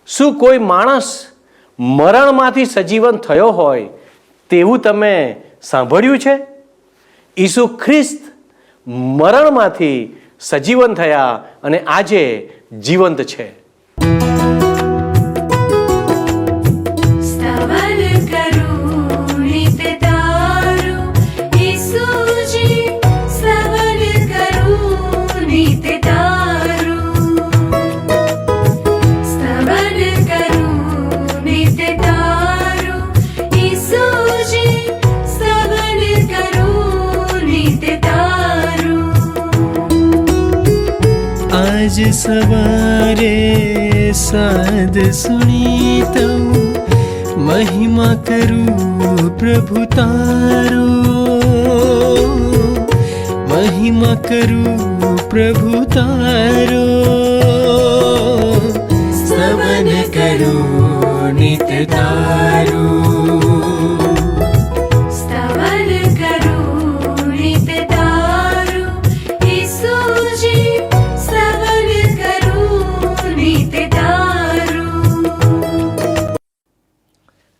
શું કોઈ માણસ મરણમાંથી સજીવન થયો હોય તેવું તમે સાંભળ્યું છે? ઈસુ ખ્રિસ્ત મરણમાંથી સજીવન થયા અને આજે જીવંત છે. आज सवारे साध सुनी तो महिमा करूं प्रभु तारो, महिमा करूं प्रभु तारो, स्तवन करूं नित तारो.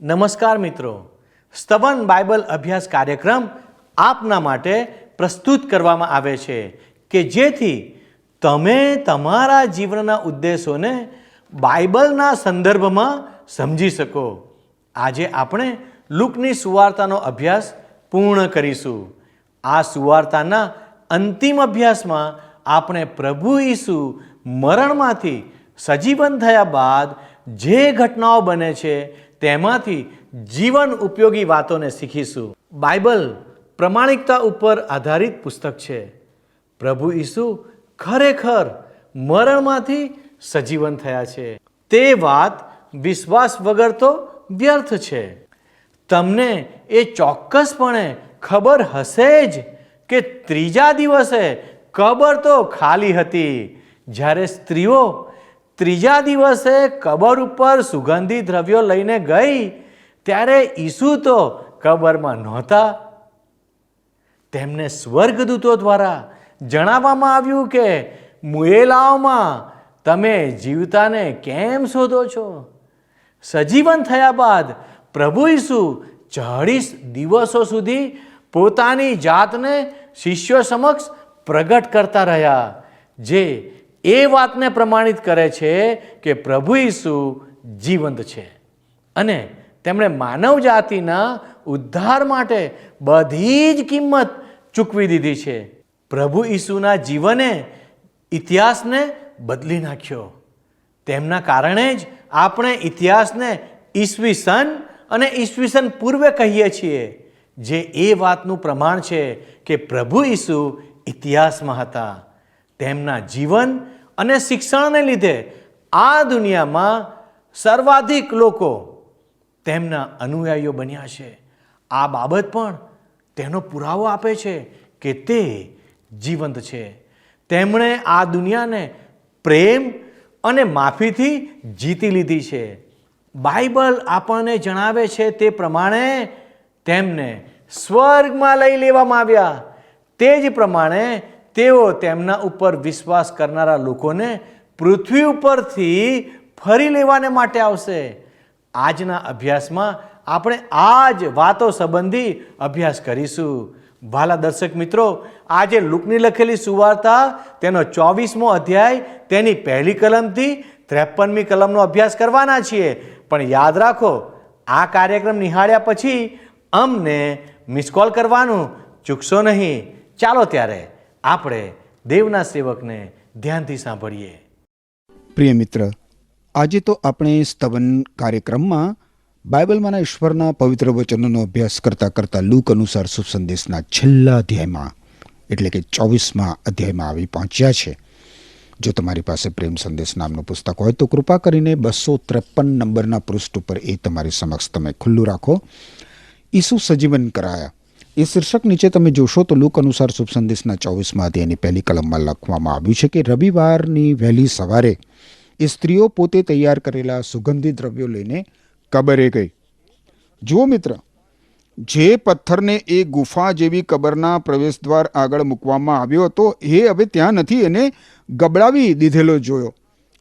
નમસ્કાર મિત્રો, સ્તવન બાઇબલ અભ્યાસ કાર્યક્રમ આપના માટે પ્રસ્તુત કરવામાં આવે છે કે જેથી તમે તમારા જીવનના ઉદ્દેશોને બાઇબલના સંદર્ભમાં સમજી શકો. આજે આપણે લુકની સુવાર્તાનો અભ્યાસ પૂર્ણ કરીશું. આ સુવાર્તાના અંતિમ અભ્યાસમાં આપણે પ્રભુ ઈસુ મરણમાંથી સજીવન થયા બાદ જે ઘટનાઓ બને છે તેમાંથી જીવન ઉપયોગી વાતોને શીખીશું. બાઇબલ પ્રમાણિકતા ઉપર આધારિત પુસ્તક છે. પ્રભુ ઈસુ ખરેખર મરણમાંથી સજીવન થયા છે તે વાત વિશ્વાસ વગર તો વ્યર્થ છે. તમને એ ચોક્કસપણે ખબર હશે જ કે ત્રીજા દિવસે કબર તો ખાલી હતી. જ્યારે સ્ત્રીઓ ત્રીજા દિવસે કબર ઉપર સુગંધી દ્રવ્યો લઈને ગઈ ત્યારે ઈસુ તો કબરમાં નહોતા. તેમને સ્વર્ગદૂતો દ્વારા જણાવવામાં આવ્યું કે મુએલાઓમાં તમે જીવતાને કેમ શોધો છો? સજીવન થયા બાદ પ્રભુ ઈસુ 40 દિવસો સુધી પોતાની જાતને શિષ્યો સમક્ષ પ્રગટ કરતા રહ્યા, જે એ વાતને પ્રમાણિત કરે છે કે પ્રભુ ઈસુ જીવંત છે અને તેમણે માનવ જાતિના ઉદ્ધાર માટે બધી જ કિંમત ચૂકવી દીધી છે. પ્રભુ ઈસુના જીવને ઇતિહાસને બદલી નાખ્યો. તેમના કારણે જ આપણે ઇતિહાસને ઈસવીસન અને ઈસવીસન પૂર્વે કહીએ છીએ, જે એ વાતનું પ્રમાણ છે કે પ્રભુ ઈસુ ઇતિહાસમાં હતા. તેમના જીવન અને શિક્ષણને લીધે આ દુનિયામાં સર્વાધિક લોકો તેમના અનુયાયીઓ બન્યા છે. આ બાબત પણ તેનો પુરાવો આપે છે કે તે જીવંત છે. તેમણે આ દુનિયાને પ્રેમ અને માફીથી જીતી લીધી છે. બાઇબલ આપણને જણાવે છે તે પ્રમાણે તેમને સ્વર્ગમાં લઈ લેવામાં આવ્યા. તે જ પ્રમાણે તેઓ તેમના ઉપર વિશ્વાસ કરનારા લોકોને પૃથ્વી ઉપરથી ફરી લેવાને માટે આવશે. આજના અભ્યાસમાં આપણે આ જ વાતો સંબંધી અભ્યાસ કરીશું. ભાલા દર્શક મિત્રો, આજે લુકની લખેલી સુવાર્તા તેનો 24મો અધ્યાય તેની પહેલી કલમથી 53મી કલમનો અભ્યાસ કરવાના છીએ. પણ યાદ રાખો, આ કાર્યક્રમ નિહાળ્યા પછી અમને મિસ કોલ કરવાનું ચૂકશો નહીં. ચાલો ત્યારે આપણે દેવના સેવકને ધ્યાનથી સાંભળીએ. પ્રિય મિત્ર, આજે તો આપણે સ્તવન કાર્યક્રમમાં બાઇબલમાંના ઈશ્વરના પવિત્ર વચનોનો અભ્યાસ કરતાં લુક અનુસાર શુભ સંદેશના છેલ્લા અધ્યાયમાં એટલે કે 24મા અધ્યાયમાં આવી પહોંચ્યા છે. જો તમારી પાસે પ્રેમ સંદેશ નામનું પુસ્તક હોય તો કૃપા કરીને 253 નંબરના પૃષ્ઠ ઉપર એ તમારી સમક્ષ તમે ખુલ્લું રાખો. ઈસુ સજીવન કરાયા એ શીર્ષક નીચે તમે જોશો તો લુક અનુસાર શુભ સંદેશના 24મા અધ્યાયની પહેલી કલમમાં લખવામાં આવ્યું છે કે રવિવારની વહેલી સવારે એ સ્ત્રીઓ પોતે તૈયાર કરેલા સુગંધી દ્રવ્યો લઈને કબરે ગઈ. જુઓ મિત્ર, જે પથ્થરને એ ગુફા જેવી કબરના પ્રવેશદ્વાર આગળ મૂકવામાં આવ્યો હતો એ હવે ત્યાં નથી, એને ગબડાવી દીધેલો જોયો.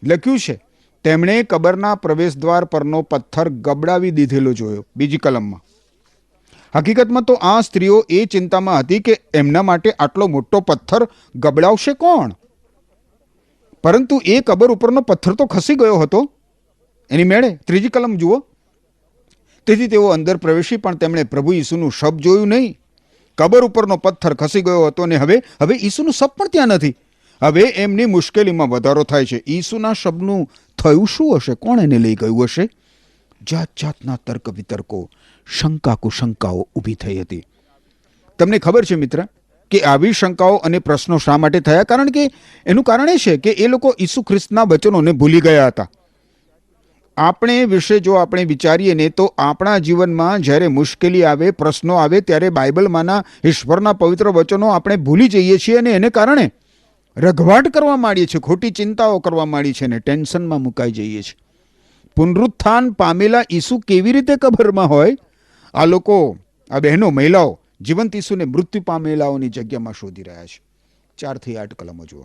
લખ્યું છે તેમણે કબરના પ્રવેશદ્વાર પરનો પથ્થર ગબડાવી દીધેલો જોયો. બીજી કલમમાં હકીકતમાં તો આ સ્ત્રીઓ એ ચિંતામાં હતી કે એમના માટે આટલો મોટો પથ્થર ગબડાવશે કોણ, પરંતુ એ કબર ઉપરનો પથ્થર તો ખસી ગયો હતો એની મેળે. ત્રીજી કલમ જુઓ. તેથી તેઓ અંદર પ્રવેશી, પણ તેમણે પ્રભુ ઈસુનું શબ જોયું નહીં. કબર ઉપરનો પથ્થર ખસી ગયો હતો અને હવે ઈસુનું શબ પણ ત્યાં નથી. હવે એમની મુશ્કેલીમાં વધારો થાય છે. ઈસુના શબનું થયું શું હશે? કોણ એને લઈ ગયું હશે? જાત જાતના તર્ક વિતર્કો, શંકા કુશંકાઓ ઊભી થઈ હતી. તમને ખબર છે મિત્ર કે આવી શંકાઓ અને પ્રશ્નો શા માટે થયા? કારણ કે એનું કારણ એ છે કે એ લોકો ઈસુ ખ્રિસ્તના વચનોને ભૂલી ગયા હતા. આપણે વિશે જો આપણે વિચારીએ ને તો આપણા જીવનમાં જ્યારે મુશ્કેલી આવે, પ્રશ્નો આવે, ત્યારે બાઇબલમાંના ઈશ્વરના પવિત્ર વચનો આપણે ભૂલી જઈએ છીએ અને એને કારણે રઘવાટ કરવા માંડીએ છીએ, ખોટી ચિંતાઓ કરવા માંડીએ છીએ અને ટેન્શનમાં મુકાઈ જઈએ છીએ. પુનરુત્થાન પામેલા ઈસુ કેવી રીતે કબરમાં હોય? આ લોકો, આ બહેનો, મહિલાઓ જીવંત ઈસુને મૃત્યુ પામેલાઓની જગ્યામાં શોધી રહ્યા છે. 4 થી 8 કલમો જુઓ.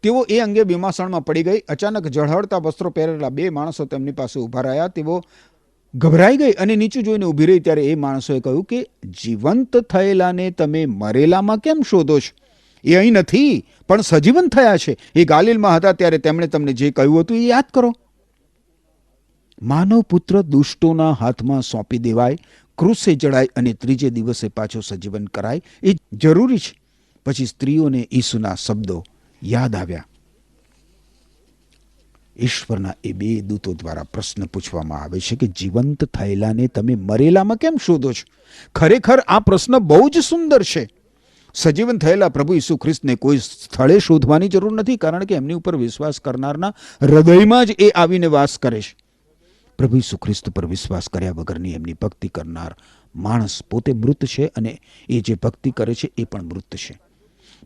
તેઓ એ અંગે બીમાસણમાં પડી ગઈ. અચાનક ઝળહળતા વસ્ત્રો પહેરેલા 2 માણસો તેમની પાસે ઊભા રહ્યા. તેઓ ગભરાઈ ગઈ અને નીચું જોઈને ઊભી રહી. ત્યારે એ માણસોએ કહ્યું કે જીવંત થયેલાને તમે મરેલામાં કેમ શોધો છો? એ અહીં નથી, પણ સજીવન થયા છે. એ ગાલિલમાં હતા ત્યારે તેમણે તમને જે કહ્યું હતું એ યાદ કરો. માનવ પુત્ર દુષ્ટોના હાથમાં સોંપી દેવાય, ક્રૂસે જડાય અને ત્રીજે દિવસે પાછો સજીવન કરાય, એ જરૂરી છે. પછી સ્ત્રીઓને ઈસુના શબ્દો યાદ આવ્યા. ઈશ્વરના એ 2 દૂતો દ્વારા પ્રશ્ન પૂછવામાં આવે છે કે જીવંત થયેલાને તમે મરેલામાં કેમ શોધો છો? ખરેખર આ પ્રશ્ન બહુ જ સુંદર છે. સજીવન થયેલા પ્રભુ ઈસુ ખ્રિસ્તને કોઈ સ્થળે શોધવાની જરૂર નથી, કારણ કે એમની ઉપર વિશ્વાસ કરનારના હૃદયમાં જ એ આવીને વાસ કરે છે. પ્રભુ ઈસુ ખ્રિસ્ત પર વિશ્વાસ કર્યા વગરની એમની ભક્તિ કરનાર માણસ પોતે મૃત છે અને એ જે ભક્તિ કરે છે એ પણ મૃત છે.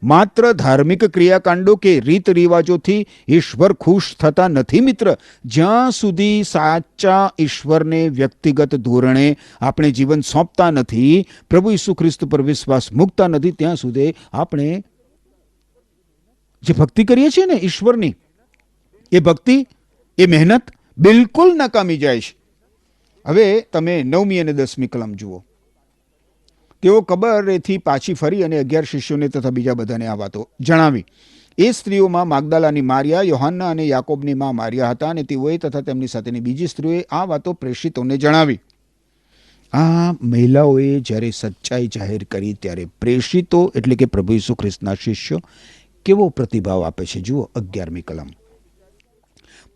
માત્ર ધાર્મિક ક્રિયાકાંડો કે રીત રિવાજોથી ઈશ્વર ખુશ થતા નથી મિત્ર. જ્યાં સુધી સાચા ઈશ્વરને વ્યક્તિગત ધોરણે આપણે જીવન સોંપતા નથી, પ્રભુ ઈસુ ખ્રિસ્ત પર વિશ્વાસ મૂકતા નથી, ત્યાં સુધી આપણે જે ભક્તિ કરીએ છીએ ને ઈશ્વરની, એ ભક્તિ, એ મહેનત બિલકુલ નકામી જાય છે. હવે તમે 9મી અને 10મી કલમ જુઓ. તેઓ કબરેથી પાછી ફરી અને 11 શિષ્યોને તથા બીજા બધાને આ વાતો જણાવી. એ સ્ત્રીઓમાં માગદાલાની મારિયા, યોહાન્ના અને યાકોબની માં મારિયા હતા, અને તેઓએ તથા તેમની સાથેની બીજી સ્ત્રીઓએ આ વાતો પ્રેષિતોને જણાવી. આ મહિલાઓએ જ્યારે સચ્ચાઈ જાહેર કરી ત્યારે પ્રેષિતો એટલે કે પ્રભુ ઈસુ ખ્રિસ્તના શિષ્યો કેવો પ્રતિભાવ આપે છે જુઓ. 11મી કલમ.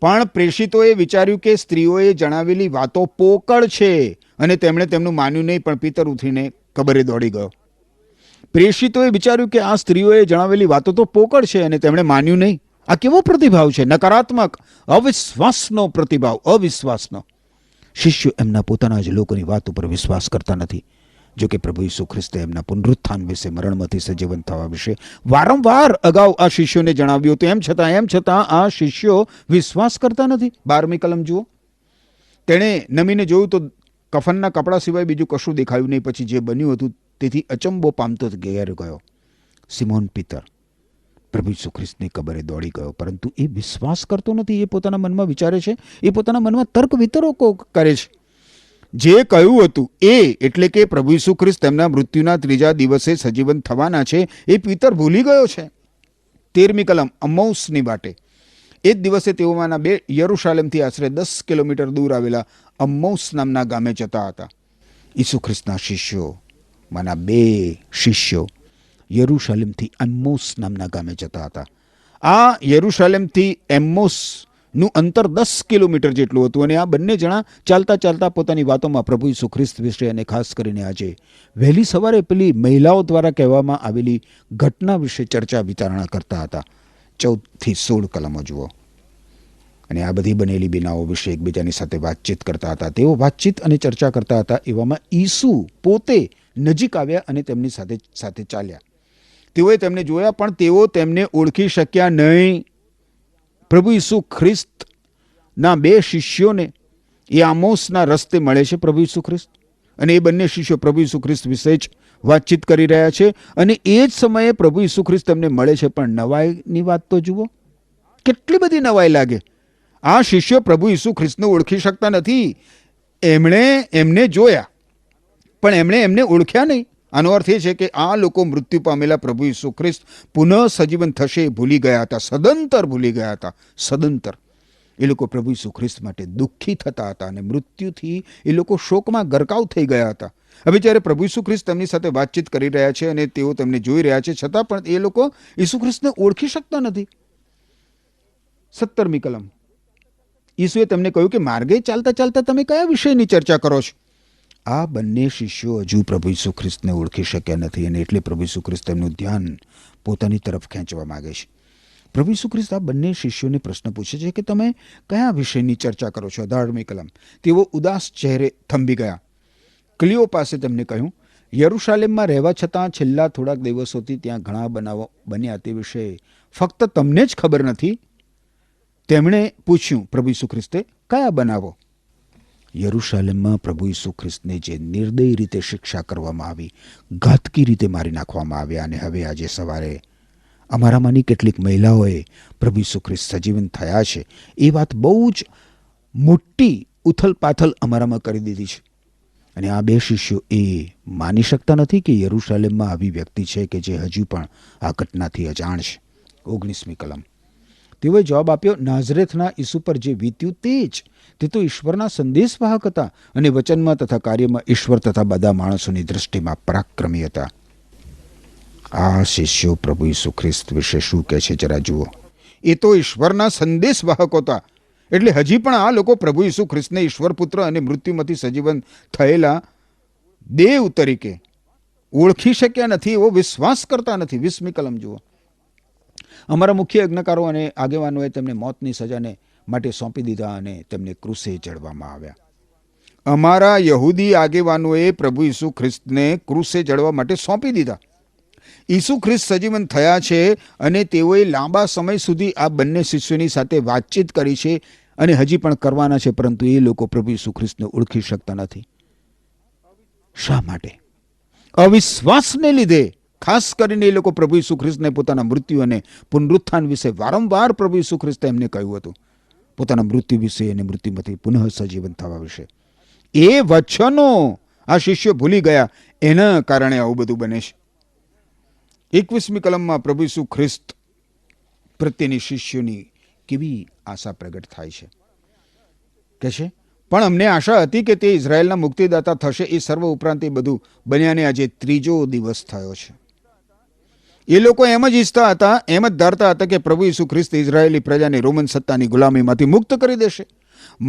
પણ પ્રેષિતોએ વિચાર્યું કે સ્ત્રીઓએ જણાવેલી વાતો પોકળ છે અને તેમણે તેમનું માન્યું નહીં, પણ પિતર ઉઠીને કબરે દોડી ગયો. પ્રેષિતોએ વિચાર્યું કે આ સ્ત્રીઓએ જણાવેલી વાતો તો પોકળ છે અને તેમણે માન્યું નહીં. આ કેવો પ્રતિભાવ છે? નકારાત્મક, અવિશ્વાસનો પ્રતિભાવ, અવિશ્વાસનો. શિષ્યો એમના પોતાના જ લોકોની વાત ઉપર વિશ્વાસ કરતા નથી. જો કે પ્રભુ ઈસુ ખ્રિસ્તે એમના પુનરુત્થાન વિશે, મરણમાંથી સજીવન થવા વિશે વારંવાર અગાઉ આ શિષ્યોને જણાવ્યું હતું. એમ છતાં આ શિષ્યો વિશ્વાસ કરતા નથી. 12મી કલમ જુઓ. તેણે નમીને જોયું તો કફનના કપડા સિવાય બીજું કશું દેખાયું નહીં. પછી જે બન્યું હતું તેથી અચંબો પામતો ઘેર ગયો. સિમોન પિતર પ્રભુ ઈસુ ખ્રિસ્તની કબરે દોડી ગયો, પરંતુ એ વિશ્વાસ કરતો નથી. એ પોતાના મનમાં વિચારે છે, એ પોતાના મનમાં તર્ક વિતર્કો કરે છે. જે કહ્યું હતું એ એટલે કે પ્રભુ ઈસુ ખ્રિસ્ત તેમના મૃત્યુના ત્રીજા દિવસે સજીવન થવાના છે, એ પિતર ભૂલી ગયો છે. 13મી કલમ. અમ્મૌસની વાટે. એ જ દિવસે તેઓમાંના 2 યરુશાલેમથી આશરે 10 કિલોમીટર દૂર આવેલા અમ્મૌસ નામના ગામે જતા હતા. ઈસુ ખ્રિસ્તના શિષ્યોમાંના 2 શિષ્યો યરુશાલેમથી એમ્મૌસ નામના ગામે જતા હતા. આ યરુશાલેમથી એમ્મૌસનું અંતર 10 કિલોમીટર જેટલું હતું અને આ બંને જણા ચાલતા ચાલતા પોતાની વાતોમાં પ્રભુ ઈસુ ખ્રિસ્ત વિશે અને ખાસ કરીને આજે વહેલી સવારે પેલી મહિલાઓ દ્વારા કહેવામાં આવેલી ઘટના વિશે ચર્ચા વિચારણા કરતા હતા. 14 થી 16 કલમો જુઓ. અને આ બધી બનેલી બીનાઓ વિશે એકબીજાની સાથે વાતચીત કરતા હતા. તેઓ વાતચીત અને ચર્ચા કરતા હતા એવામાં ઈસુ પોતે નજીક આવ્યા અને તેમની સાથે ચાલ્યા. તેઓએ તેમને જોયા, પણ તેઓ તેમને ઓળખી શક્યા નહીં. પ્રભુ ઈસુ ખ્રિસ્તના 2 શિષ્યોને એ આમોસના રસ્તે મળે છે પ્રભુ ઈસુ ખ્રિસ્ત, અને એ બંને શિષ્યો પ્રભુ ઈસુ ખ્રિસ્ત વિશે જ વાતચીત કરી રહ્યા છે. અને એ જ સમયે પ્રભુ ઈસુ ખ્રિસ્ત તેમને મળે છે. પણ નવાઈની વાત તો જુઓ, કેટલી બધી નવાઈ લાગે. આ શિષ્યો પ્રભુ ઈસુ ખ્રિસ્તને ઓળખી શકતા નથી. એમણે એમને જોયા પણ એમણે એમને ઓળખ્યા નહીં. આનો અર્થ એ છે કે આ લોકો મૃત્યુ પામેલા પ્રભુ ઈસુ ખ્રિસ્ત પુનઃ સજીવન થશે એ ભૂલી ગયા હતા, સદંતર ભૂલી ગયા હતા. સદંતર એ લોકો પ્રભુ ઈસુ ખ્રિસ્ત માટે દુઃખી થતા હતા અને મૃત્યુથી એ લોકો શોકમાં ગરકાવ થઈ ગયા હતા. હવે જ્યારે પ્રભુ ઈસુ ખ્રિસ્ત તેમની સાથે વાતચીત કરી રહ્યા છે અને તેઓ તેમને જોઈ રહ્યા છે, છતાં પણ એ લોકો ઈસુ ખ્રિસ્તને ઓળખી શકતા નથી. 17મી કલમ. ઈસુએ તેમને કહ્યું કે માર્ગે ચાલતા ચાલતા તમે કયા વિષયની ચર્ચા કરો છો? આ બંને શિષ્યો હજુ પ્રભુ ઈસુ ખ્રિસ્તને ઓળખી શક્યા નથી અને એટલે પ્રભુ ઈસુ ખ્રિસ્ત તેમનું ધ્યાન પોતાની તરફ ખેંચવા માંગે છે. પ્રભુ ઈસુ ખ્રિસ્ત આ બંને શિષ્યોને પ્રશ્ન પૂછે છે કે તમે કયા વિષયની ચર્ચા કરો છો? 18મી કલમ. તેઓ ઉદાસ ચહેરે થંભી ગયા. ક્લિઓ પાસે તેમને કહ્યું, યરુશાલેમમાં રહેવા છતાં છેલ્લા થોડાક દિવસોથી ત્યાં ઘણા બનાવો બન્યા તે વિશે ફક્ત તમને જ ખબર નથી. તેમણે પૂછ્યું પ્રભુ ઈસુ ખ્રિસ્તે, કયા બનાવો? યરુશાલેમમાં પ્રભુ ઈસુ ખ્રિસ્તને જે નિર્દય રીતે શિક્ષા કરવામાં આવી, ઘાતકી રીતે મારી નાખવામાં આવ્યા અને હવે આજે સવારે અમારામાંની કેટલીક મહિલાઓએ પ્રભુ ઈસુ ખ્રિસ્ત સજીવન થયા છે એ વાત બહુ જ મોટી ઉથલપાથલ અમારામાં કરી દીધી છે. અને આ બે શિષ્યો એ માની શકતા નથી કે યરુશાલેમમાં આવી વ્યક્તિ છે કે જે હજુ પણ આ ઘટનાથી અજાણ છે. 19મી કલમ. તેઓએ જવાબ આપ્યો, નાઝરેથના ઈસુ પર જે વીત્યું તે તો ઈશ્વરના સંદેશવાહક હતા અને વચનમાં તથા કાર્યમાં ઈશ્વર તથા બધા માણસોની દૃષ્ટિમાં પરાક્રમી હતા. આ શિષ્યો પ્રભુ ઈસુ ખ્રિસ્ત વિશે શું કહે છે જરા જુઓ. એ તો ઈશ્વરના સંદેશવાહકો હતા. એટલે હજી પણ આ લોકો પ્રભુ ઈસુ ખ્રિસ્તને ઈશ્વર પુત્ર અને મૃત્યુમાંથી સજીવન થયેલા દેવ તરીકે ઓળખી શક્યા નથી, એવો વિશ્વાસ કરતા નથી. 20મી કલમ જુઓ. અમારા મુખ્ય યજ્ઞકારો અને આગેવાનોએ તેમને મોતની સજાને માટે સોંપી દીધા અને તેમને ક્રૂસે ચડવામાં આવ્યા. અમારા યહૂદી આગેવાનોએ પ્રભુ ઈસુ ખ્રિસ્તને ક્રૂસે ચડવા માટે સોંપી દીધા. ઈસુ ખ્રિસ્ત સજીવન થયા છે અને તેઓએ લાંબા સમય સુધી આ બંને શિષ્યોની સાથે વાતચીત કરી છે અને હજી પણ કરવાના છે, પરંતુ એ લોકો પ્રભુ ઈસુ ખ્રિસ્તને ઓળખી શકતા નથી. શા માટે? અવિશ્વાસને લીધે. ખાસ કરીને એ લોકો પ્રભુ ઈસુ ખ્રિસ્તને પોતાના મૃત્યુ અને પુનરુત્થાન વિશે વારંવાર પ્રભુ ઈસુ ખ્રિસ્તે એમને કહ્યું હતું, પોતાના મૃત્યુ વિશે અને મૃત્યુમાંથી પુનઃ સજીવન થવા વિશે. એ વચનો આ શિષ્યો ભૂલી ગયા, એના કારણે આવું બધું બને છે. 21મી કલમમાં પ્રભુ ઈસુ ખ્રિસ્ત પ્રત્યેની શિષ્યોની કેવી આશા પ્રગટ થાય છે. કહે છે, પણ અમને આશા હતી કે તે ઇઝરાયેલના મુક્તિદાતા થશે. એ સર્વ ઉપરાંત એ બધું બન્યાને આજે 3જો દિવસ થયો છે. એ લોકો એમ જ ઈચ્છતા હતા, એમ જ ધારતા હતા કે પ્રભુ ઈસુ ખ્રિસ્ત ઇઝરાયેલી પ્રજાને રોમન સત્તાની ગુલામીમાંથી મુક્ત કરી દેશે.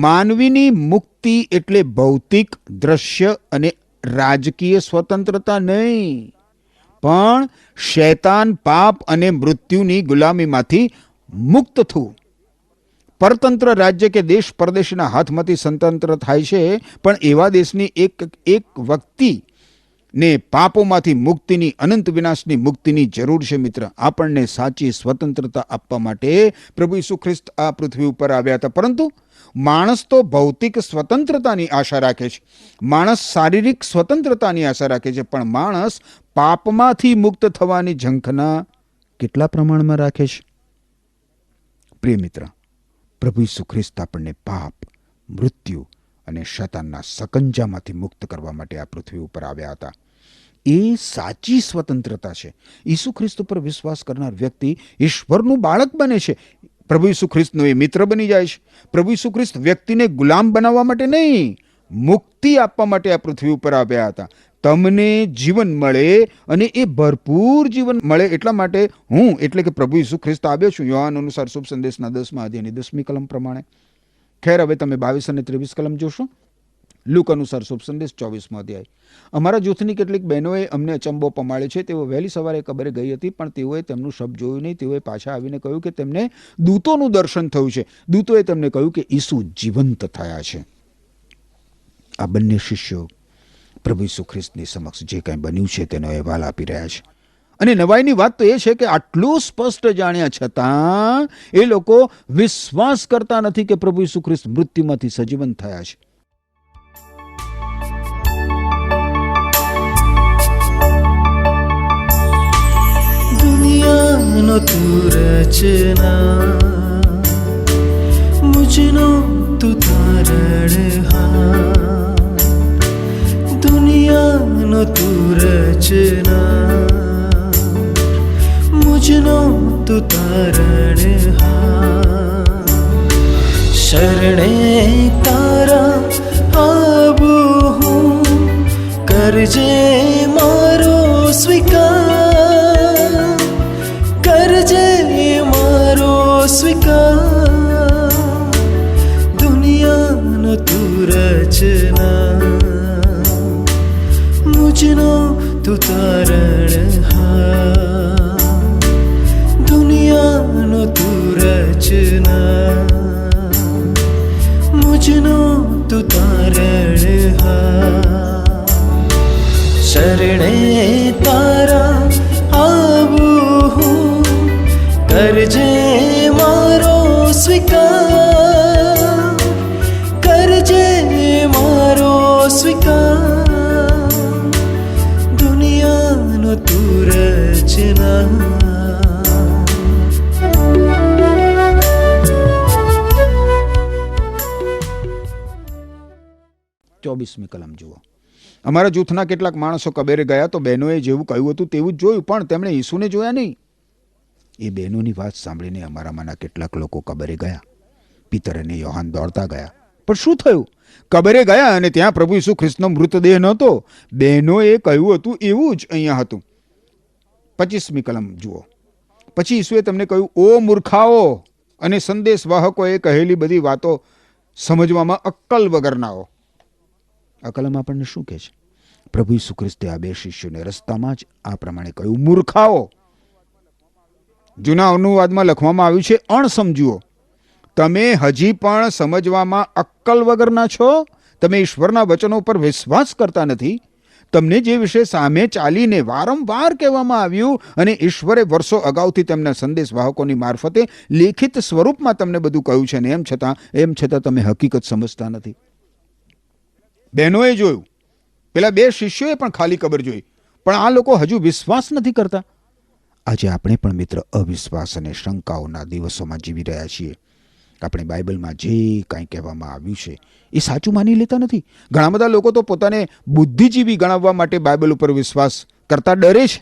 માનવીની મુક્તિ એટલે ભૌતિક, દ્રશ્ય અને રાજકીય સ્વતંત્રતા નહીં, પણ શૈતાન, પાપ અને મૃત્યુની ગુલામીમાંથી મુક્ત થવું. પરતંત્ર રાજ્ય કે દેશ પરદેશના હાથમાંથી સ્વતંત્ર થાય છે, પણ એવા દેશની એક વ્યક્તિ ને પાપોમાંથી મુક્તિની, અનંત વિનાશની મુક્તિની જરૂર છે. મિત્ર, આપણને સાચી સ્વતંત્રતા આપવા માટે પ્રભુ ઈસુ ખ્રિસ્ત આ પૃથ્વી ઉપર આવ્યા હતા. પરંતુ માણસ તો ભૌતિક સ્વતંત્રતાની આશા રાખે છે, માણસ શારીરિક સ્વતંત્રતાની આશા રાખે છે, પણ માણસ પાપમાંથી મુક્ત થવાની ઝંખના કેટલા પ્રમાણમાં રાખે છે? પ્રિય મિત્ર, પ્રભુ ઈસુ ખ્રિસ્ત આપણને પાપ, મૃત્યુ અને શૈતાનના સકંજામાંથી મુક્ત કરવા માટે આ પૃથ્વી ઉપર આવ્યા હતા. એ સાચી સ્વતંત્રતા છે. ઈસુ ખ્રિસ્ત પર વિશ્વાસ કરનાર વ્યક્તિ ઈશ્વરનું બાળક બને છે. પ્રભુ ઈસુ ખ્રિસ્તનો એ મિત્ર બની જાય છે. પ્રભુ ઈસુ ખ્રિસ્ત વ્યક્તિને ગુલામ બનાવવા માટે નહીં, મુક્તિ આપવા માટે આ પૃથ્વી ઉપર આવ્યા હતા. તમને જીવન મળે અને એ ભરપૂર જીવન મળે એટલા માટે હું એટલે કે પ્રભુ ઈસુ ખ્રિસ્ત આવ્યો છું. યોહાન અનુસાર શુભ સંદેશના 10મા અધ્યાયની 10મી કલમ પ્રમાણે. ખેર, હવે તમે 22 અને 23 કલમ જોશો. લુક અનુસાર શુભ સંદેશ 24મો અધ્યાય. અમારા જૂથની કેટલીક બહેનોએ અમને અચંબો પમાડ્યો છે. તેઓ વહેલી સવારે કબરે ગઈ હતી, પણ તેઓએ તેમનું શબ જોયું નહીં. તેઓએ પાછા આવીને કહ્યું કે તેમને દૂતોનું દર્શન થયું છે. દૂતોએ તેમને કહ્યું કે ઈસુ જીવંત થયા છે. આ બંને શિષ્યો પ્રભુ ઈસુ ખ્રિસ્તની સમક્ષ જે કંઈ બન્યું છે તેનો અહેવાલ આપી રહ્યા છે. અને નવાઈની વાત તો એ છે કે આટલું સ્પષ્ટ જાણ્યા છતાં એ લોકો વિશ્વાસ કરતા નથી કે પ્રભુ ઈસુ ખ્રિસ્ત મૃત્યુમાંથી સજીવન થયા છે. દુનિયાનો તું રચના, મુझ मुझनो तू तारणहार, दुनियानो तू रचनार, मुझनो तू तारणहार, शरणे तारा आबू हूँ, करजे मारो स्वीकार, करजे मारो स्वीकार, दुनियानो तू रचना, मुझनो तू तारणहार, दुनियानो तू रचना, मुझनो तू तारणहार, शरणे तारा आबू हूँ, करजे मारो स्वीकार, करजे मारो स्वीकार, दुनियानो तू रचना. 24મી કલમ જુઓ. અમારા જૂથના કેટલાક માણસો કબેરે ગયા તો બહેનોએ જેવું કહ્યું હતું તેવું જ જોયું, પણ તેમણે ઈસુને જોયા નહીં. એ બહેનોની વાત સાંભળીને અમારામાંના કેટલાક લોકો કબરે ગયા. પીતર અને યોહાન દોડતા ગયા. પણ શું થયું? કબરે ગયા અને ત્યાં પ્રભુ ઈસુ ખ્રિસ્તનો મૃતદેહ નહોતો. બહેનોએ કહ્યું હતું એવું જ અહીંયા હતું. 25મી કલમ જુઓ. પછી ઈસુએ તેમને કહ્યું, ઓ મૂર્ખાઓ અને સંદેશ વાહકોએ કહેલી બધી વાતો સમજવામાં અક્કલ વગરનાઓ. આ કલમ આપણને શું કહે છે? પ્રભુ ઈસુ ખ્રિસ્તે આ બે શિષ્યોને રસ્તામાં જ આ પ્રમાણે કહ્યું, મૂર્ખાઓ. જૂના અનુવાદમાં લખવામાં આવ્યું છે અણસમજુઓ. તમે હજી પણ સમજવામાં અક્કલ વગરના છો. તમે ઈશ્વરના વચનો પર વિશ્વાસ કરતા નથી. તમને જે વિશે સામે ચાલીને વારંવાર કહેવામાં આવ્યું અને ઈશ્વરે વર્ષો અગાઉથી તેમના સંદેશવાહકોની મારફતે લેખિત સ્વરૂપમાં તમને બધું કહ્યું છે, ને એમ છતાં તમે હકીકત સમજતા નથી. બહેનોએ જોયું, પેલા બે શિષ્યોએ પણ ખાલી કબર જોઈ, પણ આ લોકો હજુ વિશ્વાસ નથી કરતા. આજે આપણે પણ મિત્ર અવિશ્વાસ અને શંકાઓના દિવસોમાં જીવી રહ્યા છીએ. આપણે બાઇબલમાં જે કાંઈ કહેવામાં આવ્યું છે એ સાચું માની લેતા નથી. ઘણા બધા લોકો તો પોતાને બુદ્ધિજીવી ગણાવવા માટે બાઇબલ ઉપર વિશ્વાસ કરતા ડરે છે.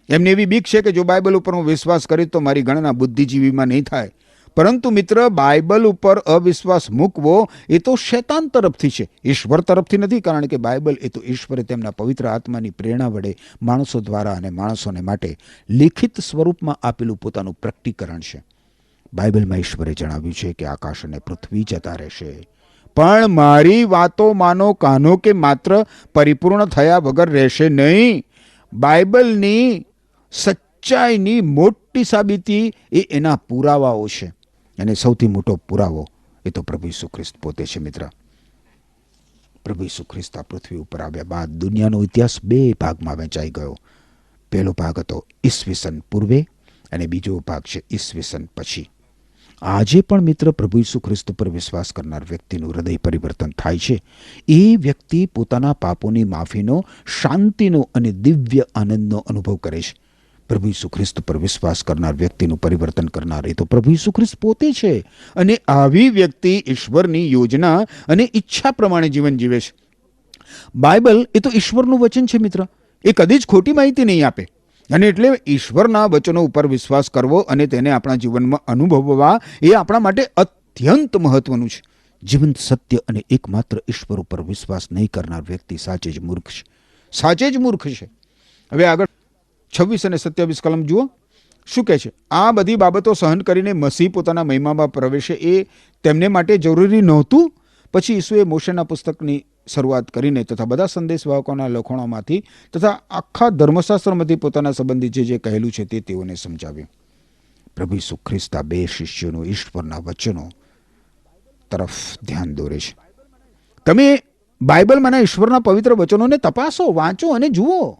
એમને એવી બીક છે કે જો બાઇબલ ઉપર હું વિશ્વાસ કરીશ તો મારી ગણના બુદ્ધિજીવીમાં નહીં થાય. પરંતુ મિત્ર, બાઇબલ ઉપર અવિશ્વાસ મૂકવો એ તો શૈતાન તરફથી છે, ઈશ્વર તરફથી નથી. કારણ કે બાઇબલ એ તો ઈશ્વરે તેમના પવિત્ર આત્માની પ્રેરણા વડે માણસો દ્વારા અને માણસોને માટે લિખિત સ્વરૂપમાં આપેલું પોતાનું પ્રકટીકરણ છે. બાઇબલમાં ઈશ્વરે જણાવ્યું છે કે આકાશ અને પૃથ્વી જતા રહેશે, પણ મારી વાતો માનો કાનો કે માત્ર પરિપૂર્ણ થયા વગર રહેશે નહીં. બાઇબલની સચ્ચાઈની મોટી સાબિતી એ એના પુરાવાઓ છે, અને સૌથી મોટો પુરાવો એ તો પ્રભુ ઈસુ ખ્રિસ્ત પોતે છે. મિત્ર, પ્રભુ ઈસુ ખ્રિસ્ત આ પૃથ્વી ઉપર આવ્યા બાદ દુનિયાનો ઇતિહાસ બે ભાગમાં વહેંચાઈ ગયો. પહેલો ભાગ હતો ઈસવીસન પૂર્વે અને બીજો ભાગ છે ઈસવીસન પછી. આજે પણ મિત્ર, પ્રભુ ઈસુ ખ્રિસ્ત પર વિશ્વાસ કરનાર વ્યક્તિનું હૃદય પરિવર્તન થાય છે. એ વ્યક્તિ પોતાના પાપોની માફીનો, શાંતિનો અને દિવ્ય આનંદનો અનુભવ કરે છે. પ્રભુ ઈસુ ખ્રિસ્ત પર વિશ્વાસ કરનાર વ્યક્તિનું પરિવર્તન કરનાર એ તો પ્રભુ ઈસુ ખ્રિસ્ત પોતે છે. અને આવી વ્યક્તિ ઈશ્વરની યોજના અને ઈચ્છા પ્રમાણે જીવન જીવે છે. બાઇબલ એ તો ઈશ્વરનું વચન છે મિત્ર. એ કદી જ ખોટી માહિતી નહીં આપે. અને એટલે ઈશ્વરના વચનો ઉપર વિશ્વાસ કરવો અને તેને આપણા જીવનમાં અનુભવવા એ આપણા માટે અત્યંત મહત્વનું છે. જીવંત સત્ય અને એકમાત્ર ઈશ્વર ઉપર વિશ્વાસ નહીં કરનાર વ્યક્તિ સાચે જ મૂર્ખ છે. સાચે જ મૂર્ખ છે. હવે આગળ 26 અને 27 કલમ જુઓ. શું કહે છે? આ બધી બાબતો સહન કરીને મસીહ પોતાના મહિમામાં પ્રવેશે એ તેમને માટે જરૂરી નહોતું. પછી ઈસુએ મોશેના પુસ્તકની શરૂઆત કરીને તથા બધા સંદેશવાહકોના લખાણોમાંથી તથા આખા ધર્મશાસ્ત્રમાંથી પોતાના સંબંધી જે કહેલું છે તે તેઓને સમજાવ્યું. પ્રભુ ઈસુ ખ્રિસ્ત આ બે શિષ્યોનું ઈશ્વરના વચનો તરફ ધ્યાન દોરે છે. તમે બાઇબલમાંના ઈશ્વરના પવિત્ર વચનોને તપાસો, વાંચો અને જુઓ.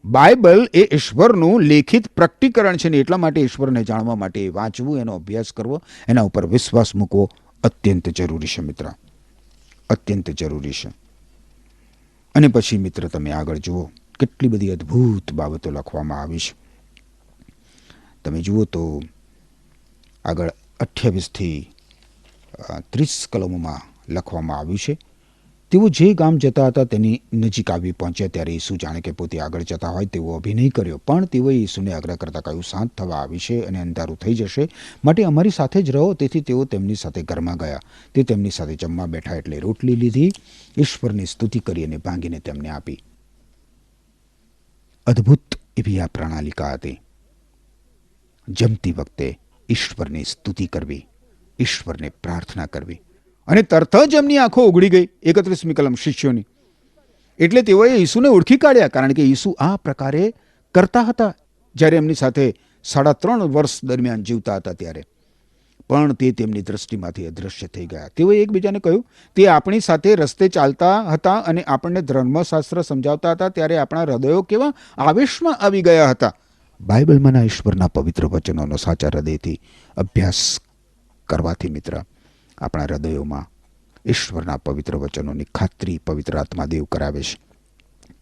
બાઇબલ એ ઈશ્વરનું લેખિત પ્રકટીકરણ છે, ને એટલા માટે ઈશ્વરને જાણવા માટે વાંચવું, એનો અભ્યાસ કરવો, એના ઉપર વિશ્વાસ મૂકવો અત્યંત જરૂરી છે મિત્ર, અત્યંત જરૂરી છે. અને પછી મિત્ર તમે આગળ જુઓ, કેટલી બધી અદ્ભુત બાબતો લખવામાં આવી છે. તમે જુઓ તો આગળ 28 થી 30 કલમોમાં લખવામાં આવ્યું છે. તેઓ જે ગામ જતા હતા તેની નજીક આવી પહોંચ્યા ત્યારે ઈસુ જાણે કે પોતે આગળ જતા હોય તેવો અભિનય કર્યો, પણ તેઓએ ઈસુને આગ્રહ કરતાં કહ્યું, શાંત થવા આવી છે અને અંધારું થઈ જશે, માટે અમારી સાથે જ રહો. તેથી તેઓ તેમની સાથે ઘરમાં ગયા. તે તેમની સાથે જમવા બેઠા એટલે રોટલી લીધી, ઈશ્વરની સ્તુતિ કરી અને ભાંગીને તેમને આપી. અદ્ભુત એવી આ પ્રણાલિકા હતી. જમતી વખતે ઈશ્વરની સ્તુતિ કરવી, ઈશ્વરને પ્રાર્થના કરવી, અને તરત જ એમની આંખો ઉઘડી ગઈ. 31મી કલમ શિષ્યોની. એટલે તેઓએ ઈસુને ઓળખી કાઢ્યા, કારણ કે ઈસુ આ પ્રકારે કરતા હતા જ્યારે એમની સાથે 3.5 વર્ષ દરમિયાન જીવતા હતા ત્યારે. પણ તે તેમની દ્રષ્ટિમાંથી અદૃશ્ય થઈ ગયા. તેઓએ એકબીજાને કહ્યું, તે આપણી સાથે રસ્તે ચાલતા હતા અને આપણને ધર્મશાસ્ત્ર સમજાવતા હતા ત્યારે આપણા હૃદયો કેવા આવેશમાં આવી ગયા હતા. બાઇબલમાંના ઈશ્વરના પવિત્ર વચનોનો સાચા હૃદયથી અભ્યાસ કરવાથી મિત્ર, આપણા હૃદયોમાં ઈશ્વરના પવિત્ર વચનોની ખાતરી પવિત્ર આત્મા દેવ કરાવે છે.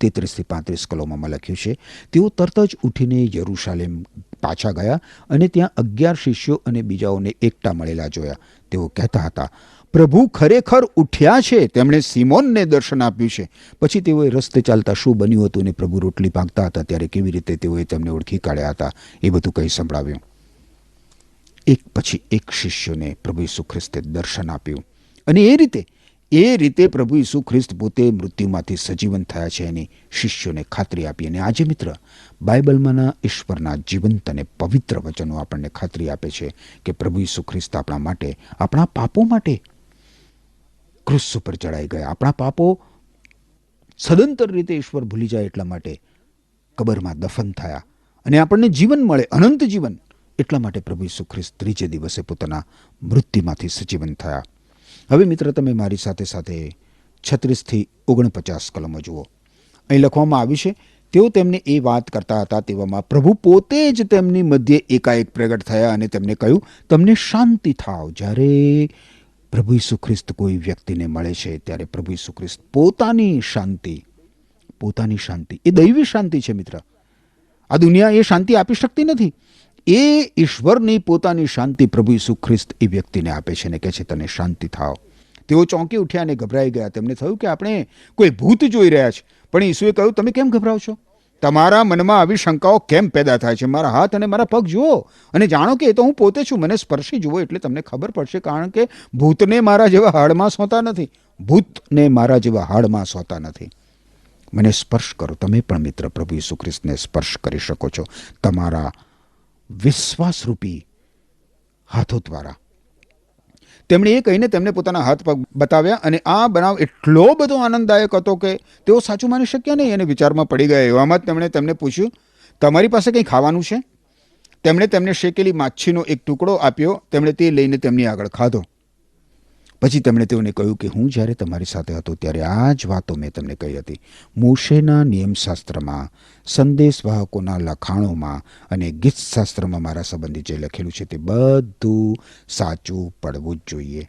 33 થી 35 કલમોમાં લખ્યું છે, તેઓ તરત જ ઉઠીને યરૂશાલેમ પાછા ગયા અને ત્યાં 11 શિષ્યો અને બીજાઓને એકઠા મળેલા જોયા. તેઓ કહેતા હતા, પ્રભુ ખરેખર ઉઠ્યા છે, તેમણે સિમોનને દર્શન આપ્યું છે. પછી તેઓએ રસ્તે ચાલતા શું બન્યું હતું અને પ્રભુ રોટલી ભાંગતા હતા ત્યારે કેવી રીતે તેઓએ તેમને ઓળખી કાઢ્યા હતા એ બધું કહી સંભળાવ્યું. એક પછી એક શિષ્યોને પ્રભુ ઈસુ ખ્રિસ્તે દર્શન આપ્યું અને એ રીતે પ્રભુ ઈસુ ખ્રિસ્ત પોતે મૃત્યુમાંથી સજીવન થયા છે એની શિષ્યોને ખાતરી આપી. અને આજે મિત્ર, બાઇબલમાંના ઈશ્વરના જીવંત અને પવિત્ર વચનો આપણને ખાતરી આપે છે કે પ્રભુ ઈસુ ખ્રિસ્ત આપણા માટે, આપણા પાપો માટે ક્રુસ ઉપર ચડાઈ ગયા. આપણા પાપો સદંતર રીતે ઈશ્વર ભૂલી જાય એટલા માટે કબરમાં દફન થયા અને આપણને જીવન મળે, અનંત જીવન. એટલા માટે પ્રભુ ઈસુ ખ્રિસ્ત ત્રીજે દિવસે પોતાના મૃત્યુમાંથી સજીવન થયા. હવે મિત્ર, તમે મારી સાથે સાથે 36 થી 49 કલમો જુઓ. અહીં લખવામાં આવ્યું છે, તેઓ તેમને એ વાત કરતા હતા તેવામાં પ્રભુ પોતે જ તેમની મધ્યે એકાએક પ્રગટ થયા અને તેમને કહ્યું, તમને શાંતિ થાવ. જ્યારે પ્રભુ ઈસુ ખ્રિસ્ત કોઈ વ્યક્તિને મળે છે ત્યારે પ્રભુ ઈસુ ખ્રિસ્ત પોતાની શાંતિ એ દૈવી શાંતિ છે મિત્ર. આ દુનિયા એ શાંતિ આપી શકતી નથી. એ ઈશ્વરની પોતાની શાંતિ પ્રભુ ઈસુ ખ્રિસ્ત એ વ્યક્તિને આપે છે અને કહે છે, તને શાંતિ થાવ. તેઓ ચોંકી ઉઠ્યા અને ગભરાઈ ગયા. તેમને થયું કે આપણે કોઈ ભૂત જોઈ રહ્યા છે. પણ ઈસુએ કહ્યું, તમે કેમ ગભરાઓ છો? તમારા મનમાં આવી શંકાઓ કેમ પેદા થાય છે? મારા હાથ અને મારા પગ જુઓ અને જાણો કે એ તો હું પોતે છું. મને સ્પર્શી જુઓ એટલે તમને ખબર પડશે. કારણ કે ભૂતને મારા જેવા હાડમાં સોંતા નથી. મને સ્પર્શ કરો. તમે પણ મિત્ર પ્રભુ ઈસુ ખ્રિસ્તને સ્પર્શ કરી શકો છો તમારા વિશ્વાસરૂપી હાથો દ્વારા. તેમણે એ કહીને તેમને પોતાના હાથ પગ બતાવ્યા અને આ બનાવ એટલો બધો આનંદદાયક હતો કે તેઓ સાચું માની શક્યા નહીં અને વિચારમાં પડી ગયા. એવામાં જ તેમણે તેમને પૂછ્યું, તમારી પાસે કંઈ ખાવાનું છે? તેમણે તેમને શેકેલી માછીનો એક ટુકડો આપ્યો. તેમણે તે લઈને તેમની આગળ ખાધો. પછી તેમણે તેઓને કહ્યું કે હું જ્યારે તમારી સાથે હતો ત્યારે આ જ વાતો મેં તમને કહી હતી. મોશેના નિયમશાસ્ત્રમાં, સંદેશવાહકોના લખાણોમાં અને ગીતશાસ્ત્રમાં મારા સંબંધી જે લખેલું છે તે બધું સાચું પડવું જ જોઈએ.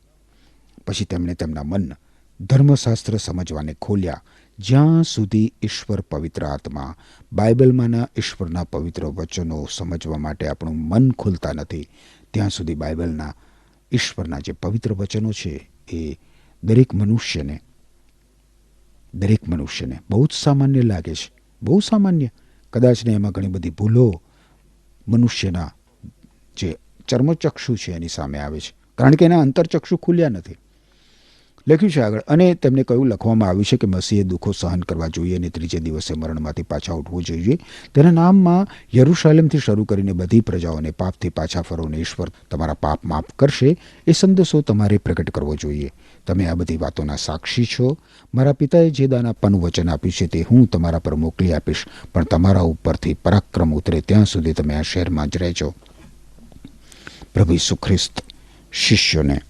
પછી તેમણે તેમના મન ધર્મશાસ્ત્ર સમજવાને ખોલ્યા. જ્યાં સુધી ઈશ્વર પવિત્ર આત્મા બાઇબલમાંના ઈશ્વરના પવિત્ર વચનો સમજવા માટે આપણું મન ખોલતા નથી, ત્યાં સુધી બાઇબલના ઈશ્વરના જે પવિત્ર વચનો છે એ દરેક મનુષ્યને બહુ જ સામાન્ય લાગે છે. બહુ સામાન્ય. કદાચ ને એમાં ઘણી બધી ભૂલો મનુષ્યના જે ચર્મચક્ષુ છે એની સામે આવે છે, કારણ કે એના અંતરચક્ષુ ખુલ્યા નથી. લખ્યું છે આગળ, અને તેમને કહ્યું, લખવામાં આવ્યું છે કે મસીહે દુઃખો સહન કરવા જોઈએ અને ત્રીજે દિવસે મરણમાંથી પાછા ઉઠવું જોઈએ. તેના નામમાં યરૂશાલેમથી શરૂ કરીને બધી પ્રજાઓને પાપથી પાછા ફરો અને ઈશ્વર તમારા પાપ માફ કરશે. એ સંદેશો તમારે પ્રગટ કરવો જોઈએ. તમે આ બધી વાતોના સાક્ષી છો. મારા પિતાએ જે દાન આપવાનું વચન આપ્યું છે તે હું તમારા પર મોકલી આપીશ, પણ તમારા ઉપરથી પરાક્રમ ઉતરે ત્યાં સુધી તમે આ શહેરમાં જ રહેજો. પ્રભુ ઈસુ ખ્રિસ્ત શિષ્યોને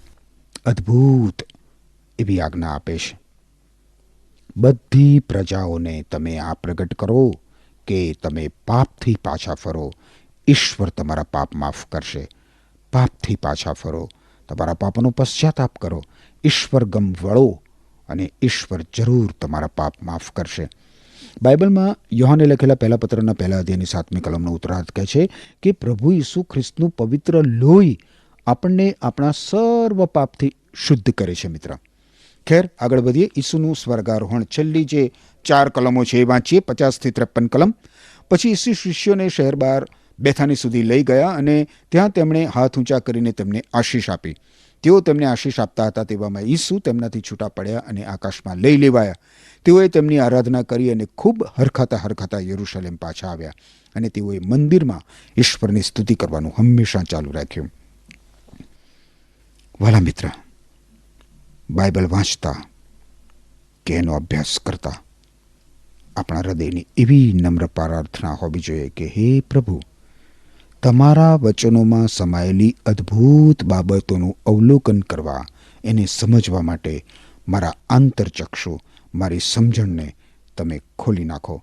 અદ્ભુત એવી આજ્ઞા આપે છે. બધી પ્રજાઓને તમે આ પ્રગટ કરો કે તમે પાપથી પાછા ફરો, ઈશ્વર તમારા પાપ માફ કરશે. પાપથી પાછા ફરો, તમારા પાપનો પશ્ચાતાપ કરો, ઈશ્વર ગમ વળો અને ઈશ્વર જરૂર તમારા પાપ માફ કરશે. બાઇબલમાં યોહાને લખેલા પહેલા પત્રના 1 અધ્યાયની 7મી કલમનો ઉત્તરાર્ધ કહે છે કે પ્રભુ ઈસુ ખ્રિસ્તનું પવિત્ર લોહી આપણને આપણા સર્વ પાપથી શુદ્ધ કરે છે મિત્ર. ખેર, આગળ વધીએ. ઈસુનું સ્વર્ગારોહણ, છેલ્લી જે 4 કલમો છે એ વાંચીએ, 50 થી 53 કલમ. પછી ઈસુ શિષ્યોને શહેર બહાર બેથાની સુધી લઈ ગયા અને ત્યાં તેમણે હાથ ઊંચા કરીને તેમને આશીષ આપી. તેઓ તેમને આશીષ આપતા હતા તેવામાં ઈસુ તેમનાથી છૂટા પડ્યા અને આકાશમાં લઈ લેવાયા. તેઓએ તેમની આરાધના કરી અને ખૂબ હરખાતા યરૂશલેમ પાછા આવ્યા અને તેઓએ મંદિરમાં ઈશ્વરની સ્તુતિ કરવાનું હંમેશા ચાલુ રાખ્યું. વાલા મિત્ર, બાઇબલ વાંચતા કે એનો અભ્યાસ કરતા આપણા હૃદયની એવી નમ્ર પ્રાર્થના હોવી જોઈએ કે હે પ્રભુ, તમારા વચનોમાં સમાયેલી અદ્ભુત બાબતોનું અવલોકન કરવા, એને સમજવા માટે મારા આંતરચક્ષુ, મારી સમજણને તમે ખોલી નાખો.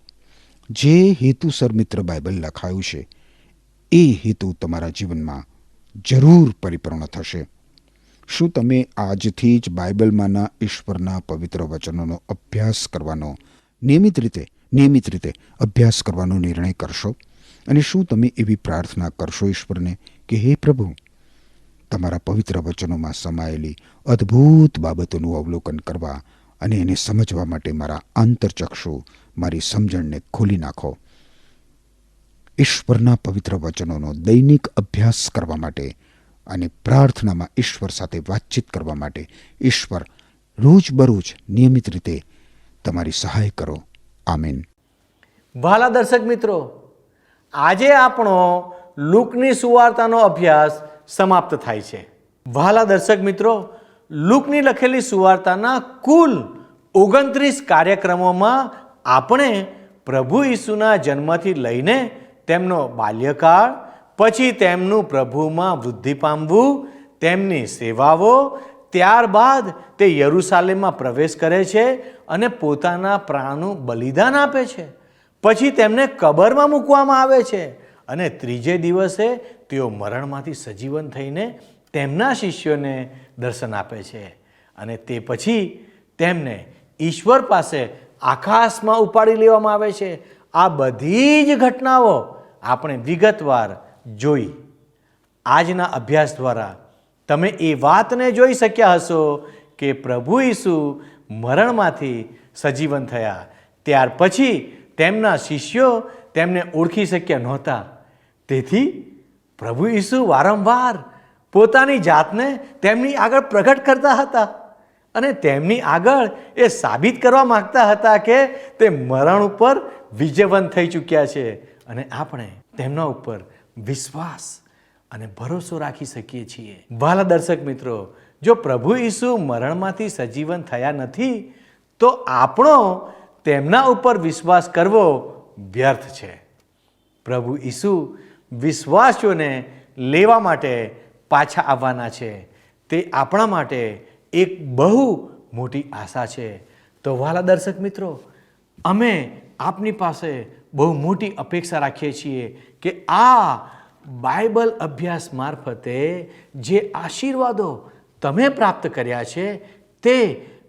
જે હેતુસર મિત્ર બાઇબલ લખાયું છે એ હેતુ તમારા જીવનમાં જરૂર પરિપૂર્ણ થશે. શું તમે આજથી જ બાઇબલમાંના ઈશ્વરના પવિત્ર વચનોનો અભ્યાસ કરવાનો નિયમિત રીતે અભ્યાસ કરવાનો નિર્ણય કરશો? અને શું તમે એવી પ્રાર્થના કરશો ઈશ્વરને કે હે પ્રભુ, તમારા પવિત્ર વચનોમાં સમાયેલી અદ્ભુત બાબતોનું અવલોકન કરવા અને એને સમજવા માટે મારા આંતરચક્ષુ, મારી સમજણને ખોલી નાખો. ઈશ્વરના પવિત્ર વચનોનો દૈનિક અભ્યાસ કરવા માટે અને પ્રાર્થનામાં ઈશ્વર સાથે વાતચીત કરવા માટે ઈશ્વર રોજબરોજ નિયમિત રીતે તમારી સહાય કરો. આમીન. વહાલા દર્શક મિત્રો, આજે આપણો લૂકની સુવાર્તાનો અભ્યાસ સમાપ્ત થાય છે. વહાલા દર્શક મિત્રો, લૂકની લખેલી સુવાર્તાના કુલ 29 કાર્યક્રમોમાં આપણે પ્રભુ ઈસુના જન્મથી લઈને તેમનો બાલ્યકાળ, પછી તેમનું પ્રભુમાં વૃદ્ધિ પામવું, તેમની સેવાઓ, ત્યારબાદ તે યરૂશાલેમમાં પ્રવેશ કરે છે અને પોતાના પ્રાણનું બલિદાન આપે છે. પછી તેમને કબરમાં મૂકવામાં આવે છે અને ત્રીજે દિવસે તેઓ મરણમાંથી સજીવન થઈને તેમના શિષ્યોને દર્શન આપે છે અને તે પછી તેમને ઈશ્વર પાસે આકાશમાં ઉપાડી લેવામાં આવે છે. આ બધી જ ઘટનાઓ આપણે વિગતવાર જોઈ. આજના અભ્યાસ દ્વારા તમે એ વાતને જોઈ શક્યા હશો કે પ્રભુ ઈસુ મરણમાંથી સજીવન થયા. ત્યાર પછી તેમના શિષ્યો તેમને ઓળખી શક્યા નહોતા. તેથી પ્રભુ ઈસુ વારંવાર પોતાની જાતને તેમની આગળ પ્રગટ કરતા હતા અને તેમની આગળ એ સાબિત કરવા માગતા હતા કે તે મરણ ઉપર વિજયવંત થઈ ચૂક્યા છે અને આપણે તેમના ઉપર વિશ્વાસ અને ભરોસો રાખી શકીએ છીએ. વહાલા દર્શક મિત્રો, જો પ્રભુ ઈસુ મરણમાંથી સજીવન થયા નથી તો આપણો તેમના ઉપર વિશ્વાસ કરવો વ્યર્થ છે. પ્રભુ ઈસુ વિશ્વાસીઓને લેવા માટે પાછા આવવાના છે. તે આપણા માટે એક બહુ મોટી આશા છે. તો વહાલા દર્શક મિત્રો, અમે આપની પાસે બહુ મોટી અપેક્ષા રાખીએ છીએ કે આ બાઇબલ અભ્યાસ મારફતે જે આશીર્વાદો તમે પ્રાપ્ત કર્યા છે તે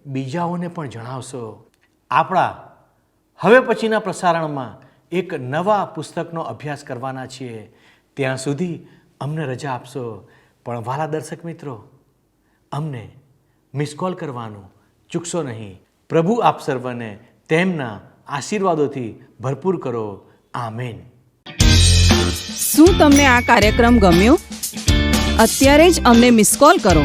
બીજાઓને પણ જણાવશો. આપણા હવે પછીના પ્રસારણમાં એક નવા પુસ્તકનો અભ્યાસ કરવાના છીએ. ત્યાં સુધી અમને રજા આપશો. પણ વહાલા દર્શક મિત્રો, અમને મિસ કોલ કરવાનું ચૂકશો નહીં. પ્રભુ આપ સર્વને તેમના આશીર્વાદોથી ભરપૂર કરો. આમેન. શું તમને આ કાર્યક્રમ ગમ્યો? અત્યારે જ અમને મિસ કોલ કરો.